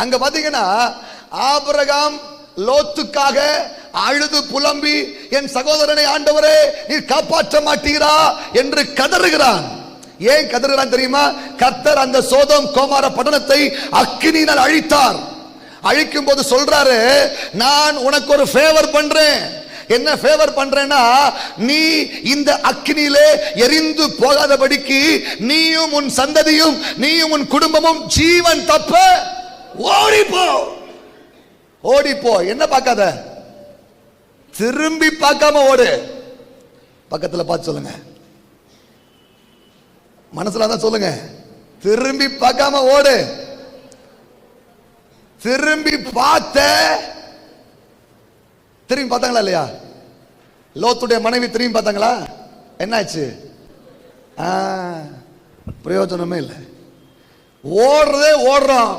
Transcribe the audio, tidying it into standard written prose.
அங்க பாத்தீங்கன்னா ஆபிரகாம் லோத்துக்காக அழுது புலம்பி, என் சகோதரனை ஆண்டவரே நீர் காப்பாற்ற மாட்டீரா என்று கதறுகிறான். ஏன் கதறுகிறான் தெரியுமா? கர்த்தர் அந்த சோதோம் கோமார பட்டணத்தை அக்கினியினால் அழித்தார். அழிக்கும் போது சொல்றாரு, நான் உனக்கு ஒரு ஃபேவர் பண்றேன். என்ன ஃபேவர் பண்றேன்னா, நீ இந்த அக்கினியிலே எரிந்து போகாதபடிக்கு நீயும் உன் சந்ததியும் நீயும் உன் குடும்பமும் ஜீவன் தப்ப ஓடிப்போ. ஓடிப்போ. என்ன பார்க்காத, திரும்பி பார்க்காம ஓடு. பக்கத்துல பார்த்து சொல்லுங்க, மனசுல தான் சொல்லுங்க, திரும்பி பார்க்காம ஓடு. திரும்பி பார்த்த, திரும்பி பார்த்தாங்களா இல்லையா? லோத்துடைய மனைவி திரும்பி பார்த்தாங்களா? என்னாச்சு? பிரயோஜனமே இல்லை. ஓடுறதே ஓடுறோம்.